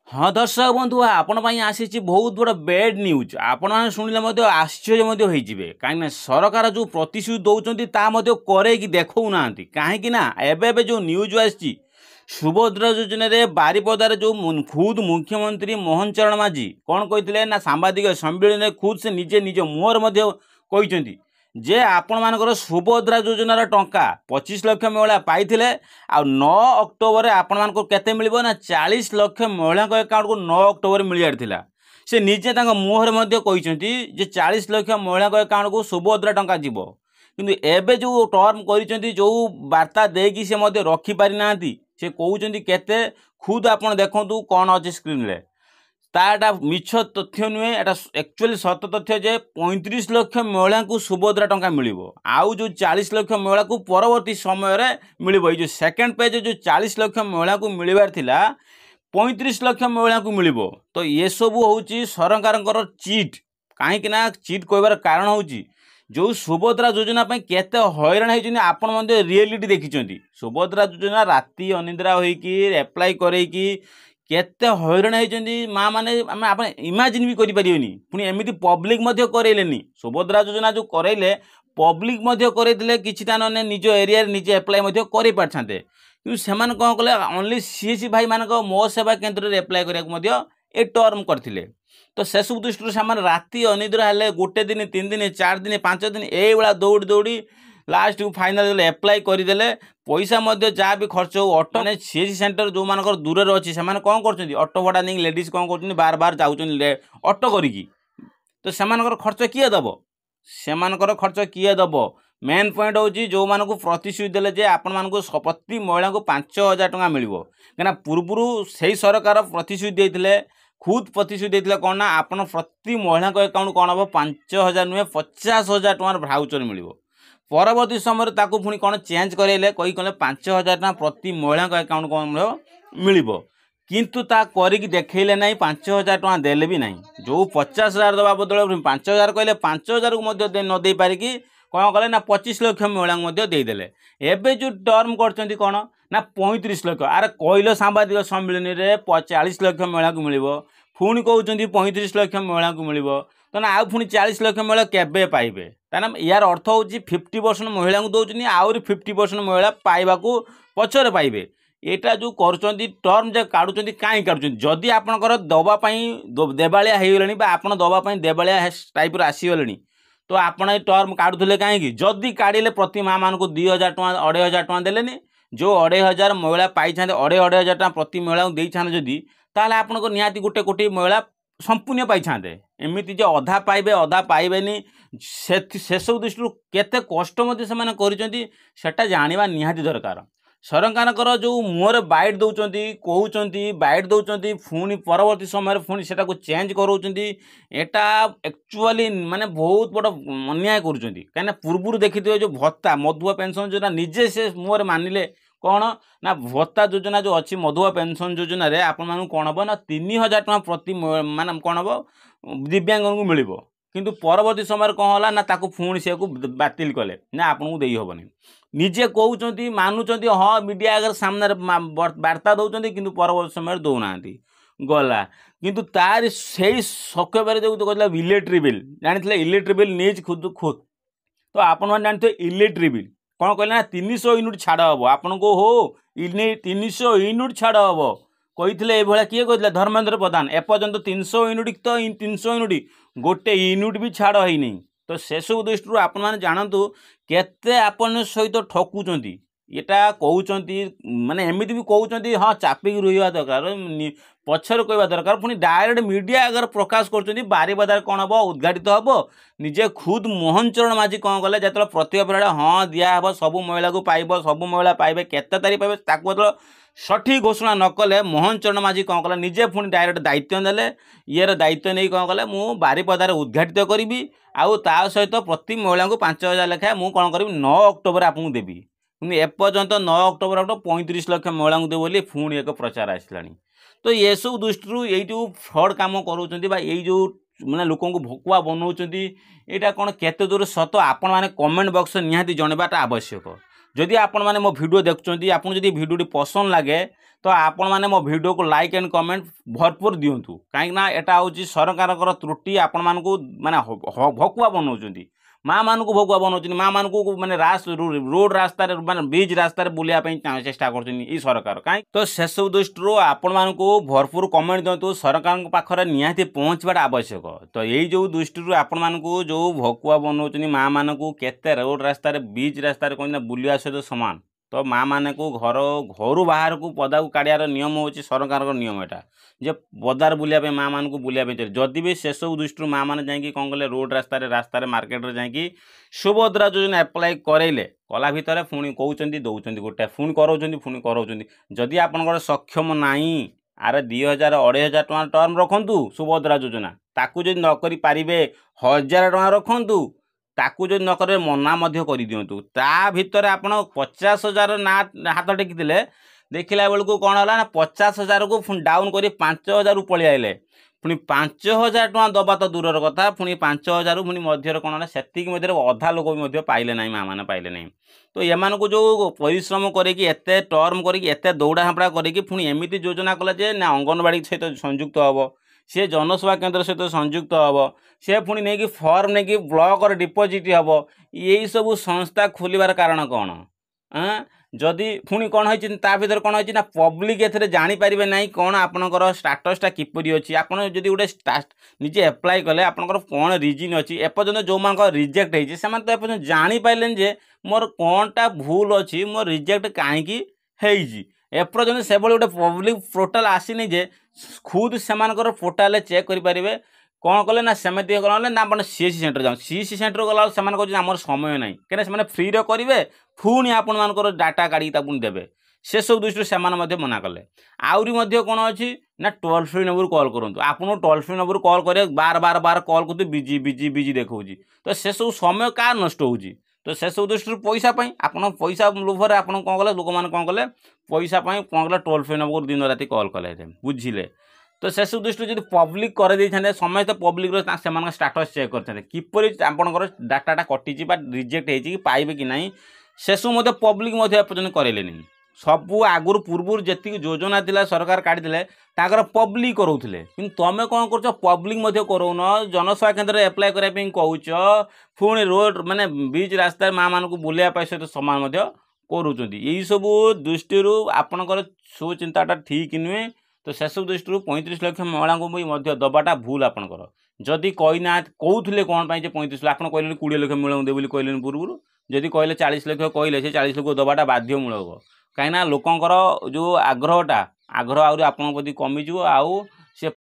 हाँ दर्शक बंधु आपण आसी बहुत बड़ बैड न्यूज आपण मैंने शुणिले आश्चर्य होइजिबे कहीं सरकार जो प्रतिश्रुति दौरान करेकी देखौ ना कहीं एबे जो न्यूज आसी सुभद्रा योजना रे बारिपदार जो खुद मुख्यमंत्री मोहन चरण माझी कौन कहते ना सांबादिक सम्मेलन में खुद से निजे निज मुहर कहते जे आपण मानकर सुभद्रा योजनार टंका 25 लाख महिला पाइथिले आ 9 अक्टोबर आपण मानकर केते मिलिबो ना 40 लाख महिला अकाउंट को 9 अक्टोबर मिलियार थिला से निजे तांग मुहर मध्ये कहिसंती जे 40 लाख महिला अकाउंट को सुभद्रा टंका जीवो किंतु एबे जो टर्म करिसंती जो वार्ता देकी से मध्ये रखि पारि नांती से कहउसंती केते खुद आपण देखंतु कोन अछि स्क्रीन रे ताटा मिछ तथ्य नुहे एटा एक्चुअली सत तथ्य जे 35 लाख महिला को सुभद्रा टंका मिलिबो आउ जो 40 लाख महिला को परवर्ती समय रे मिलिबो जो सेकंड पेज जो 40 लाख महिला को मिलिबार थिला 35 लाख महिला को मिलिबो तो ये सब होउची सरकारंकर चीट काहे कि ना चीट कहबार कारण होउची जो सुभद्रा योजना पे केते हैरान होइछनी आपण मध्ये रियलिटी देखिचंती सुभद्रा योजना राती अनिद्रा होइकी अप्लाई करैकी केते हैरान होइछंती माँ माने आप इमेजिन भी करि परियोनी पुनी एमिति पब्लिक मध्ये करैलेनी सुभद्रा योजना जो करैले पब्लिक मध्ये करैतिले किछिटा नने निज एरिया रे निजे अप्लाई मध्ये करि पारछांते कि सेमान कोन कले ओनली सीएससी भाई मानक मो सेवा केंद्र रे अप्लाई करिया मध्ये ए टर्म करथिले तो से सब दृष्टि सामान राति अनिद्रा हेले गोटे दिन 3 दिन 4 दिन 5 दिन ए बेला दौड़ी दौड़ी लास्ट फाइनाल अप्लाई करदेले पैसा मध्य जहाँ भी खर्च हो ऑटो ने सीएससी सेंटर जो मानकर दूर अच्छी से कौन कर ऑटो भड़ा नहीं लेडीज कौन कर बार बार जाऊँ ऑटो करिकी तो सेमानकर खर्च किए दब सेमानकर खर्च किए दब मेन पॉइंट हूँ जो मानक प्रतिश्रुति देले जे आपण मानक प्रति महिला को 5,000 टंका मिलिबो कहीं पूर्व से सरकार प्रतिश्रुति देते खुद प्रतिश्रुति देते कौन ना आपण प्रति महिला अकाउंट कौन हम 5,000 नुहे 50,000 टंकार भाउचर मिलिबो परवर्ती समय ताकू पुणी कौन चेंज करेले कही कहले 5,000 टंका प्रति महिला अकाउंट कौन मिलिबो किंतु ता करिक देखैले नहीं 5,000 टंका देले भी नहीं जो 50,000 दबा बदल 5,000 कहले 5,000 को मध्य न दे पारिकी कौन कले ना 25 लाख महिला मध्य देदेले एबे जो टर्म करछंती कौन ना 35 लाख अरे कहलो सांबादिक सम्मेलन रे 40 लाख महिला को मिलिबो पुणी कहउछंती 35 लाख महिला को मिलिबो तो ना आउ पुणी 40 लाख महिला केबे पाइबे ताना यार अर्थ होची 50% महिला को दउछनी आउरी 50% महिला पाइबा को पछरे पाइबे एटा जो करछंती टर्म जे काढुछंती काई काढुछंती जदी आपनकर दबा पई देबालिया हेगलनी बा आपन दबा पई देबालिया टाइप रो आसी गलनी तो आपण ए टर्म काढुथले काई जदी काढिले प्रति मां मान को 2,000 टका 2,500 टका देलेनी जो 2,500 महिला पाई छांते 2,500 टका प्रति महिला को देई छांते जदी ताले आपन को नियाती गोटे कोटी महिला संपूर्ण पाई छांते एमिति जे अधा पाइबे अधा पाइबेनी से सब दृष्टि केते कष्ट मते से माने करिसेंती सेटा जानिबा निहाती दरकार सरकार जो मुहर बाइट दौरान कहते बाइट दौरान पुणी परवर्ती समय पुणी से चेंज कराउछंती एटा एक्चुअली माने बहुत बड़ अन्याय करुछंती कहीं पूर्व देखी जो भत्ता मधुआ पेंशन योजना निजे से मुहर मानिले कौन ना भत्ता योजना जो अच्छी मधुआ पेंशन योजना रे आपण मानू कौन हम ना 3,000 टका प्रति मान कौन हम दिव्यांग को मिलिबो किंतु परवर्ती समय कौन है ना ताकू पुणी से बातिल कले ना आपन को देई होबनी निजे कहउछंती मानुछंती हाँ मीडिया अगर सामने वार्ता दौरान किंतु परवर्ती समय दौना गला किंतु तार से सकेबारे जो कहला इलेक्ट्रिक बिल जानी इलेक्ट्रिक बिल न्यूज खुद खुद तो आपण मैंने जानते इलेक्ट्रिक बिल कौन कहले ना 300 यूनिट छाड़ हम आपन को हो 300 यूनिट छाड़ हम कही ये किए कहते धर्मेंद्र प्रधान एपर्यंत 300 यूनिट तो 300 यूनिट गोटे यूनिट भी छाड़ है नहीं तो से सब दृष्टि आपण मैंने जानतु केते आपन सहित ठकुचंती एटा कहउचंती माने एमिति भी कहउचंती हाँ चापिक रहिबा दरकार पछर कहबा दरकार पुणी डायरेक्ट मीडिया अगर प्रकाश करचंती बारिपदार कौन हम उद्घाटित हम निजे खुद मोहन चरण माझी कौन कले जो प्रतिभा हाँ दिया हम सबू महिला को पाइब सबू महिला पाइबे केते तारीख पाइबे ताकू सठिक घोषणा न कले मोहन चरण माझी कौन कले निजे पुणी डायरेक्ट दायित्व देले ये दायित्व नहीं कौन कले मु बारिपदार उद्घाटित करी आउ ता सहित प्रति महिला को 5,000 लेखाएं मु कौन करी 9 अक्टोबर आपको देवी एपर्यंत 9 अक्टोबर 35 लाख महिला को देवी पुणी एक प्रचार आसलानी तो ये सब दृष्टि ये जो फ्रड काम करूँ ये जो मैंने लोक भकुआ बनाऊँ यहाँ कौन केते दूर सत आपण मैंने कमेंट बॉक्स निहाती जनवाटा आवश्यक जदि आपण माने मो वीडियो देखुचंती आपन जदि वीडियो पसंद लागे तो आपण माने मो वीडियो को लाइक एंड कमेंट भरपूर दियंतु काहे ना एटा होची सरकारकर त्रुटि आपण मानकू माने भकुआ बनाउचंती माँ मान को भगुआ बनाऊँ माँ मान को माने रोड रास्ता माने बीच रास्ता बुलिया चेष्टा कर सरकार कहीं तो से सब दृष्टि आपण मान को भरपूर कमेंट दिंतु सरकार पाखे निहाती पहुँचवाटा आवश्यक तो यही जो दृष्टि आपण मान को जो भकुआ बनाऊँ माँ मान को केते रोड रास्ता बीच रास्ता कहीं बुलिया सहित सामान तो माँ मान को घर बाहर को पदा को काढ़ार नियम हूँ सरकार नियम एटा जे पदार बुलिया माँ मान को बुलिया चले जदि भी से सब दृष्टि माँ मैंने जाकि कौन कले रोड रास्ता मार्केट रे जाकि सुभद्रा योजना एप्लाय करेले कला भितर पुणी कहते दौरान गोटे पुणी कराऊँ जदि आपंकर सक्षम नाई आरे 2000 2500 टଙ୍କା टर्म रखु सुभद्रा योजना ताकू जदि नकरी पारिबे 1000 टଙ୍କା रखु ताकू जदि नक मना कर दिंतु ता भितर आप 50,000 ना हाथ टेकिले देखला बेलू कौन है ना 50,000 को डाउन कर 5,000 पलि आइले पुणी 5,000 टଙ୍କା दबा तो दूर कथा पुणी 5,000 पुणी मध्य कौन है से अधा लोक भी पाइले ना माँ मैंने पाइले ना तो एम को जो परिश्रम करते टर्म करते दौड़ा हापड़ा करी एमती योजना कला जे ना अंगनवाड़ी सहित संयुक्त हम सी जनसेवा केन्द्र सहित संयुक्त हम सी पुणी नहीं फर्म नहीं ब्लॉक डिपोजिट हम यही सब संस्था खोलिबार कारण कौन जदि पुणी कौन होती भर कौन होती ना पब्लिक ए जानीपारे ना कौन आपणकर स्टाटसटा किपरि अच्छी आपड़ जदि गोटे निजे एप्लाय कले आपणकर कौन रिजन अच्छी एपर्यंत जो मान रिजेक्ट होती से तो एपर्यंत जानीपारे जे मोर कौनटा भूल अच्छी मोर रिजेक्ट कहीं एपर्यंत से गोटे पब्लिक पोर्टाल आसीनी जे खुद से पोर्टाल चेक करें कौन कले ना सेमती कले ना आप सीएससी सेंटर जाऊँ सीएससी सेंटर गला से आम समय ना कहीं फ्री करेंगे पुणी आपण मानकर डाटा काढ़ी पुणी देवे से सब दृष्टि से मना कले आहरी कौन अच्छी ना टोल फ्री नंबर कॉल करूँ आपको टोल फ्री नंबर कॉल करे बार बार बार कॉल करते बिजी बिजी बिजी देखा तो से सब समय क्या नष्ट हो तो से सब दृष्टि पैसा आप पैसा लोभर आप कौन कले लोक मैंने कौन कले पैसा कौन कले टोल फ्री नंबर दिन राति कॉल कले बुझिले तो से सब दृष्टि जब पब्लिक कर समस्त पब्लिक से स्टाटस चेक करते किपरि आपंकर डाटाटा कटि रिजेक्ट होती पाइबे कि नहीं से सब पब्लिक एपर्यंत करेले सबू आगुरी पूर्व जी योजना थिला सरकार काढ़ी ताकर पब्लिक करोले कि तुम कौन कर पब्लिक करोन जनसेवा केन्द्र एप्लाय करने कौच पुणी रोड माने बीच रास्ता माँ मान को बुलिया सहित सामान करुँच यही सब दृष्टि आपणकर सुचिंताटा ठीक नुहे तो से सब दृष्टि 35 लाख महिला को भी दबाटा भूल आपणकर जदि कहीना कहते कौन पाई 35 लाख आप कहले 20 लाख मिलूँ दे कहले पूर्व जदि कहले 40 लाख कहले से 40 लाख दबाटा बाध्य मूलक कहीं लोकंर जो आग्रह आहरी आपन प्रति कमिज आउ